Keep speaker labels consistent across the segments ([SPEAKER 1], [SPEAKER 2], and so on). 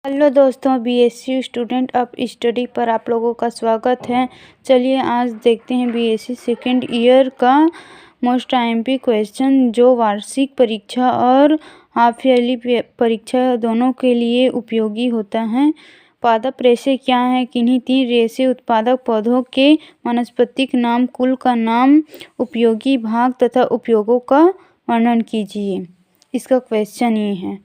[SPEAKER 1] Hello दोस्तों, BSc student of study पर आप लोगों का स्वागत है। चलिए आज देखते हैं बीएससी सेकेंड ईयर का मोस्ट आईएमपी क्वेश्चन जो वार्षिक परीक्षा और हाफ ईयरली परीक्षा दोनों के लिए उपयोगी होता है। पादप रेशे क्या है? किन्हीं 3 रेशे उत्पादक पौधों के वानस्पतिक नाम, कुल का नाम, उपयोगी भाग तथा उपयोगों का वर्णन कीजिए। इसका क्वेश्चन ये है।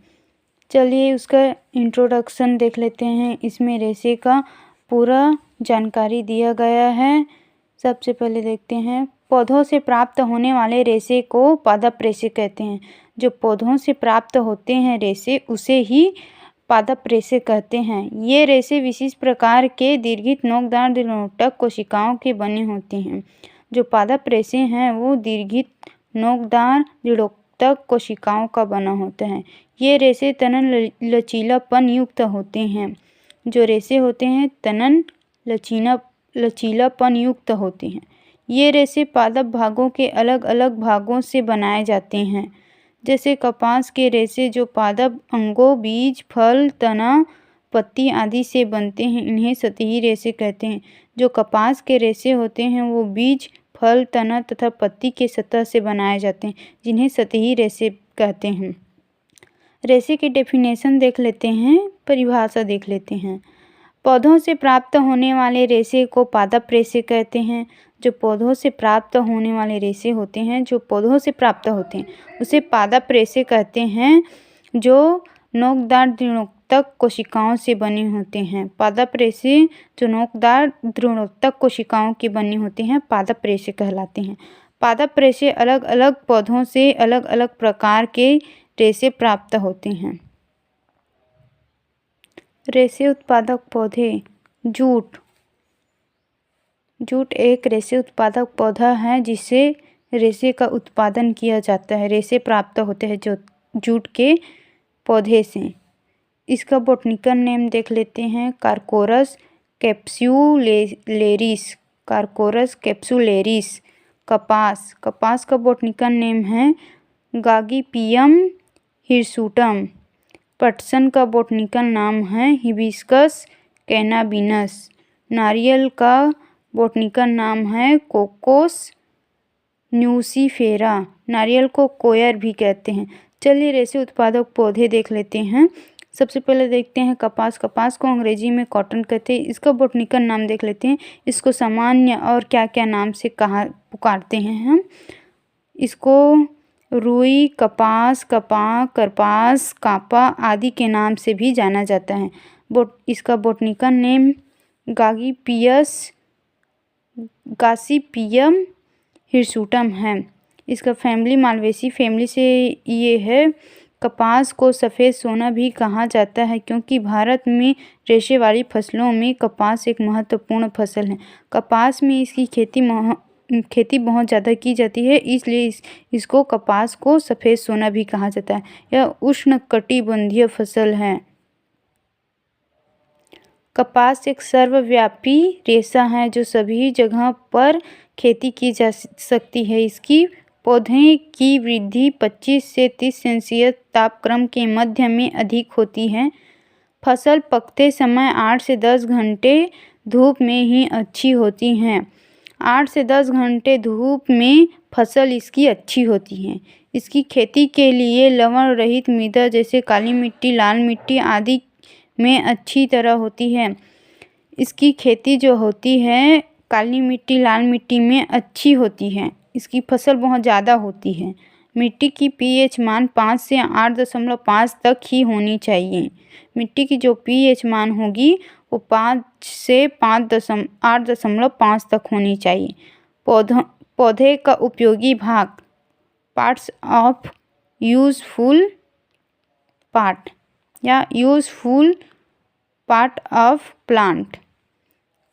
[SPEAKER 1] चलिए उसका इंट्रोडक्शन देख लेते हैं। इसमें रेशे का पूरा जानकारी दिया गया है। सबसे पहले देखते हैं, पौधों से प्राप्त होने वाले रेशे को पादप रेशे कहते हैं। जो पौधों से प्राप्त होते हैं रेशे उसे ही पादप रेशे कहते हैं। ये रेशे विशेष प्रकार के दीर्घित नोकदार दृढ़ोत्तक कोशिकाओं के बने होते हैं। जो पादप रेशे हैं वो दीर्घित नोकदार दृढ़ोत्तक कोशिकाओं का बना होता है। ये रेशे तनन लचीलापन युक्त होते हैं। जो रेशे होते हैं तनन लचीलापन युक्त होते हैं। ये रेशे पादप भागों के अलग अलग भागों से बनाए जाते हैं। जैसे कपास के रेशे जो पादप अंगों, बीज, फल, तना, पत्ती आदि से बनते हैं, इन्हें सतही रेशे कहते हैं। जो कपास के रेशे होते हैं वो बीज, फल, तना तथा पत्ती के सतह से बनाए जाते हैं, जिन्हें सतही रेशे कहते हैं। रेशे की डेफिनेशन देख लेते हैं, परिभाषा देख लेते हैं। पौधों से प्राप्त होने वाले रेशे को पादप रेशे कहते हैं। जो पौधों से प्राप्त होने वाले रेशे होते हैं, जो पौधों से प्राप्त होते हैं उसे पादप रेशे कहते हैं, जो नोकदार दृढ़ोत्तक कोशिकाओं से बने होते हैं। पादप रेशे जो नोकदार दृढ़ोत्तक कोशिकाओं के बने होते हैं पादप रेशे कहलाते हैं। पादप रेशे अलग अलग पौधों से अलग अलग प्रकार के रेशे प्राप्त होते हैं। रेशे उत्पादक पौधे। जूट एक रेशे उत्पादक पौधा है जिससे रेशे का उत्पादन किया जाता है। रेशे प्राप्त होते हैं जो जूट के पौधे से। इसका बॉटनिकल नेम देख लेते हैं, कार्कोरस कैप्सुलेरिस। कार्कोरस कैप्सुलेरिस। कपास का बॉटनिकल नेम है गॉसिपियम हिरसुटम। पटसन का बॉटनिकल नाम है हिबिस्कस कैनाबिनस। नारियल का बॉटनिकल नाम है कोकोस न्यूसीफेरा। नारियल को कोयर भी कहते हैं। चलिए रेशे उत्पादक पौधे देख लेते हैं। सबसे पहले देखते हैं कपास को अंग्रेजी में कॉटन कहते हैं। इसका बॉटनिकल नाम देख लेते हैं। इसको सामान्य और क्या क्या नाम से पुकारते हैं हम। इसको रुई, कपास, करपास, कापा आदि के नाम से भी जाना जाता है। इसका बॉटनिकल नेम गॉसिपियम हिरसुटम है। इसका फैमिली मालवेसी फैमिली से ये है। कपास को सफ़ेद सोना भी कहा जाता है क्योंकि भारत में रेशे वाली फसलों में कपास एक महत्वपूर्ण फसल है। कपास में इसकी खेती बहुत ज़्यादा की जाती है, इसलिए इसको कपास को सफ़ेद सोना भी कहा जाता है। यह उष्णकटिबंधीय फसल है। कपास एक सर्वव्यापी रेशा है जो सभी जगह पर खेती की जा सकती है। इसकी पौधे की वृद्धि 25 से 30 सेल्सियस तापक्रम के मध्य में अधिक होती है। फसल पकते समय 8 से 10 घंटे धूप में ही अच्छी होती हैं। 8 से 10 घंटे धूप में फसल इसकी अच्छी होती है। इसकी खेती के लिए लवण रहित मृदा जैसे काली मिट्टी, लाल मिट्टी आदि में अच्छी तरह होती है। इसकी खेती जो होती है काली मिट्टी, लाल मिट्टी में अच्छी होती है। इसकी फसल बहुत ज़्यादा होती है। मिट्टी की पीएच मान 5 से 8.5 तक ही होनी चाहिए। मिट्टी की जो पीएच मान होगी वो 5 से 8.5 तक होनी चाहिए। पौधे का उपयोगी भाग, पार्ट्स ऑफ यूजफुल पार्ट या यूजफुल पार्ट ऑफ प्लांट।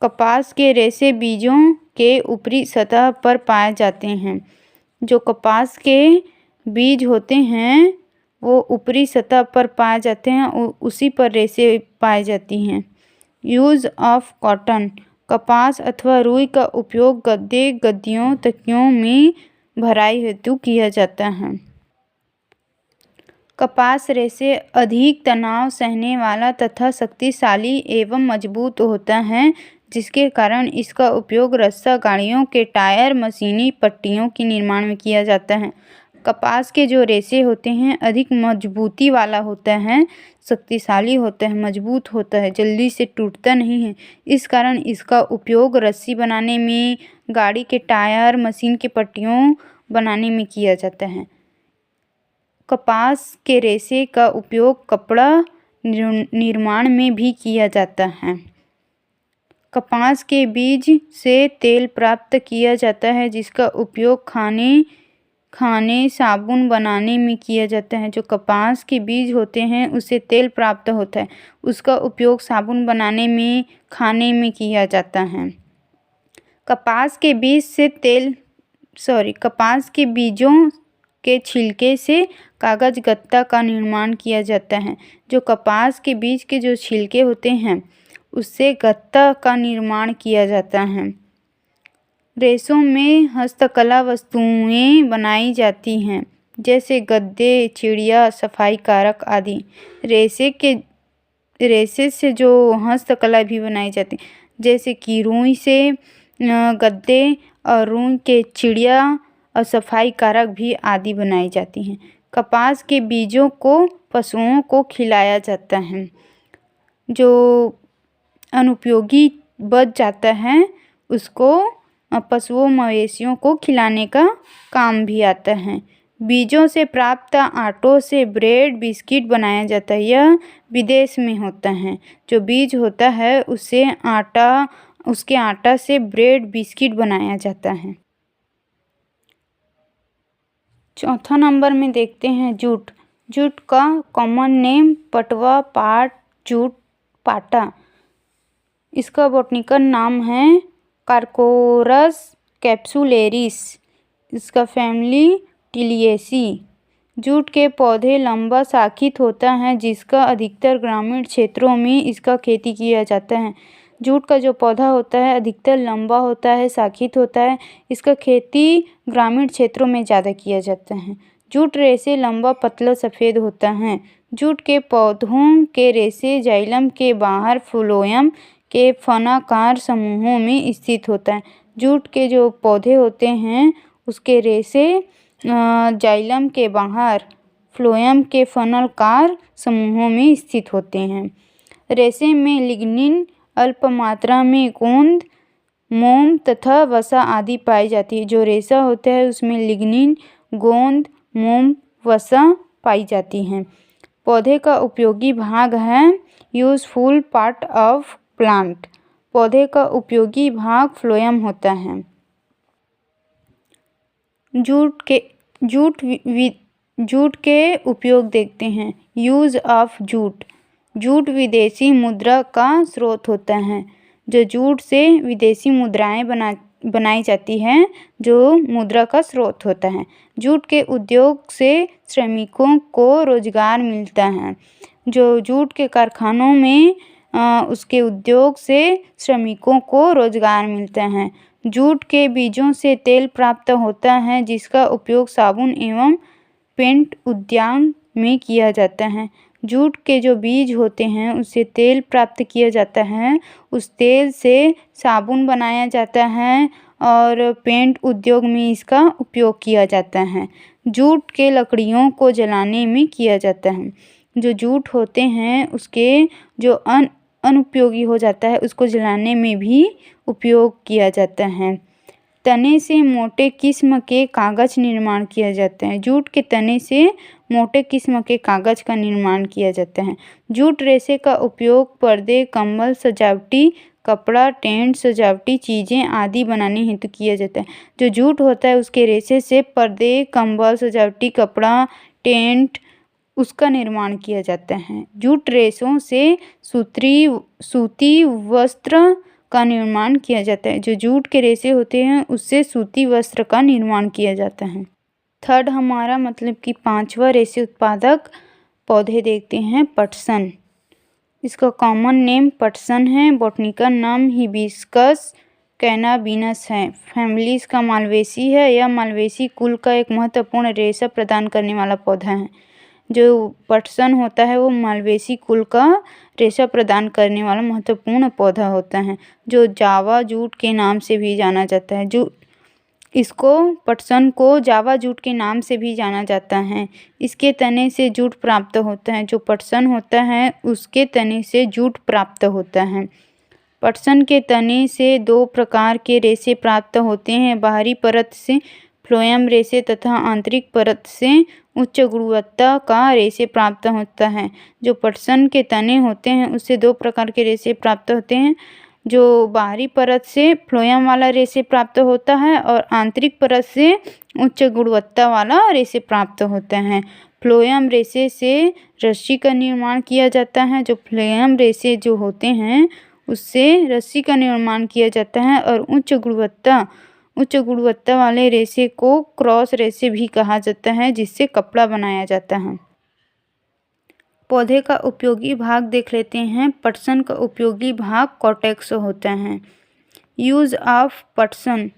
[SPEAKER 1] कपास के रेशे बीजों के ऊपरी सतह पर पाए जाते हैं। जो कपास के बीज होते हैं वो ऊपरी सतह पर पाए जाते हैं, उसी पर रेशे पाई जाती हैं। Use of cotton. कपास अथवा रुई का उपयोग गद्दे, गद्दियों, तकियों में भराई हेतु किया जाता है। कपास रेशे अधिक तनाव सहने वाला तथा शक्तिशाली एवं मजबूत होता है, जिसके कारण इसका उपयोग रस्सा गाड़ियों के टायर, मशीनी पट्टियों के निर्माण में किया जाता है। कपास के जो रेशे होते हैं अधिक मजबूती वाला होता है, शक्तिशाली होता है, मजबूत होता है, जल्दी से टूटता नहीं है। इस कारण इसका उपयोग रस्सी बनाने में, गाड़ी के टायर, मशीन की पट्टियों बनाने में किया जाता है। कपास के रेशे का उपयोग कपड़ा निर्माण में भी किया जाता है। कपास के बीज से तेल प्राप्त किया जाता है, जिसका उपयोग खाने साबुन बनाने में किया जाता है। जो कपास के बीज होते हैं उससे तेल प्राप्त होता है, उसका उपयोग साबुन बनाने में, खाने में किया जाता है। कपास के बीजों के छिलके से कागज गत्ता का निर्माण किया जाता है। जो कपास के बीज के जो छिलके होते हैं उससे गत्ता का निर्माण किया जाता है। रेशों में हस्तकला वस्तुएं बनाई जाती हैं, जैसे गद्दे, चिड़िया, सफाई कारक आदि। रेशे से जो हस्तकला भी बनाई जाती है, जैसे कि रुई से गद्दे और रुई के चिड़िया और सफाई कारक भी आदि बनाई जाती हैं। कपास के बीजों को पशुओं को खिलाया जाता है। जो अनुपयोगी बच जाता है उसको पशुओं मवेशियों को खिलाने का काम भी आता है। बीजों से प्राप्त आटों से ब्रेड, बिस्किट बनाया जाता है। यह विदेश में होता है। जो बीज होता है उसके आटा से ब्रेड, बिस्किट बनाया जाता है। चौथा नंबर में देखते हैं जूट। जूट का कॉमन नेम पटवा, पाट, जूट, पाटा। इसका बॉटनिकल नाम है कार्कोरस कैप्सुलेरिस। इसका फैमिली टिलियेसी। जूट के पौधे लंबा शाखित होता है, जिसका अधिकतर ग्रामीण क्षेत्रों में इसका खेती किया जाता है। जूट का जो पौधा होता है अधिकतर लंबा होता है, शाखित होता है। इसका खेती ग्रामीण क्षेत्रों में ज़्यादा किया जाता है। जूट रेशे लंबा, पतला, सफ़ेद होता है। जूट के पौधों के रेशे जाइलम के बाहर फ्लोएम के फनाकार समूहों में स्थित होता है। जूट के जो पौधे होते हैं उसके रेशे जाइलम के बाहर फ्लोएम के फनलकार समूहों में स्थित होते हैं। रेशे में लिग्निन, अल्प मात्रा में गोंद, मोम तथा वसा आदि पाई जाती है। जो रेशा होता है उसमें लिग्निन, गोंद, मोम, वसा पाई जाती हैं। पौधे का उपयोगी भाग है यूजफुल पार्ट ऑफ प्लांट। पौधे का उपयोगी भाग फ्लोएम होता है। जूट के उपयोग देखते हैं। Use of jute. जूट विदेशी मुद्रा का स्रोत होता है। जो जूट से विदेशी मुद्राएं बनाई जाती हैं, जो मुद्रा का स्रोत होता है। जूट के उद्योग से श्रमिकों को रोजगार मिलता है। जो जूट के कारखानों में उसके उद्योग से श्रमिकों को रोजगार मिलता है। जूट के बीजों से तेल प्राप्त होता है, जिसका उपयोग साबुन एवं पेंट उद्योग में किया जाता है। जूट के जो बीज होते हैं उससे तेल प्राप्त किया जाता है। उस तेल से साबुन बनाया जाता है और पेंट उद्योग में इसका उपयोग किया जाता है। जूट के लकड़ियों को जलाने में किया जाता है। जो जूट होते हैं उसके जो अनुपयोगी हो जाता है उसको जलाने में भी उपयोग किया जाता है। तने से मोटे किस्म के कागज निर्माण किया जाता है। जूट के तने से मोटे किस्म के कागज का निर्माण किया जाता है। जूट रेशे का उपयोग पर्दे, कंबल, सजावटी कपड़ा, टेंट, सजावटी चीज़ें आदि बनाने हेतु किया जाता है। जो जूट होता है उसके रेशे से पर्दे, कंबल, सजावटी कपड़ा, टेंट उसका निर्माण किया जाता है। जूट रेशों से सूती वस्त्र का निर्माण किया जाता है। जो जूट के रेशे होते हैं उससे सूती वस्त्र का निर्माण किया जाता है। थर्ड हमारा मतलब कि पांचवा रेशे उत्पादक पौधे देखते हैं पटसन। इसका कॉमन नेम पटसन है। बॉटनिकल नाम हिबिस्कस कैनाबिनस है। फैमिली इसका मालवेसी है। यह मालवेसी कुल का एक महत्वपूर्ण रेशा प्रदान करने वाला पौधा है। जो पटसन होता है वो मालवेसी कुल का रेशा प्रदान करने वाला महत्वपूर्ण पौधा होता है, जो जावा जूट के नाम से भी जाना जाता है। इसको पटसन को जावा जूट के नाम से भी जाना जाता है। इसके तने से जूट प्राप्त होता है। जो पटसन होता है उसके तने से जूट प्राप्त होता है। पटसन के तने से 2 प्रकार के रेशे प्राप्त होते हैं, बाहरी परत से फ्लोएम रेशे तथा आंतरिक परत से उच्च गुणवत्ता का रेशे प्राप्त होता है। जो पटसन के तने होते हैं उससे 2 प्रकार के रेशे प्राप्त होते हैं, जो बाहरी परत से फ्लोएम वाला रेशे प्राप्त होता है और आंतरिक परत से उच्च गुणवत्ता वाला रेशे प्राप्त होता है। फ्लोएम रेशे से रस्सी का निर्माण किया जाता है। जो फ्लोएम रेशे जो होते हैं उससे रस्सी का निर्माण किया जाता है और उच्च गुणवत्ता वाले रेशे को क्रॉस रेशे भी कहा जाता है, जिससे कपड़ा बनाया जाता है। पौधे का उपयोगी भाग देख लेते हैं। पटसन का उपयोगी भाग कॉर्टेक्स होता है। यूज ऑफ पटसन,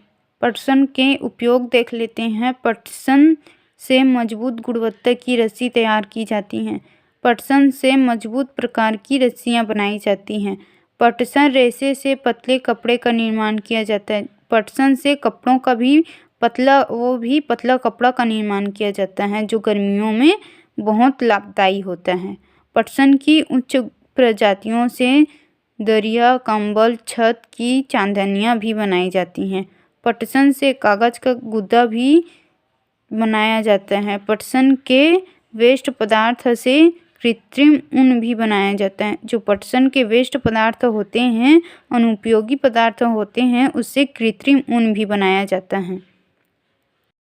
[SPEAKER 1] पटसन के उपयोग देख लेते हैं। पटसन से मजबूत गुणवत्ता की रस्सी तैयार की जाती हैं। पटसन से मजबूत प्रकार की रस्सियाँ बनाई जाती हैं। पटसन रेशे से पतले कपड़े का निर्माण किया जाता है। पटसन से कपड़ों का भी पतला कपड़ा का निर्माण किया जाता है, जो गर्मियों में बहुत लाभदायी होता है। पटसन की उच्च प्रजातियों से दरिया, कंबल, छत की चांदनियाँ भी बनाई जाती हैं। पटसन से कागज़ का गुदा भी बनाया जाता है। पटसन के वेस्ट पदार्थ से कृत्रिम ऊन भी बनाया जाता है। जो पटसन के वेस्ट पदार्थ होते हैं, अनुपयोगी पदार्थ होते हैं, उससे कृत्रिम ऊन भी बनाया जाता है।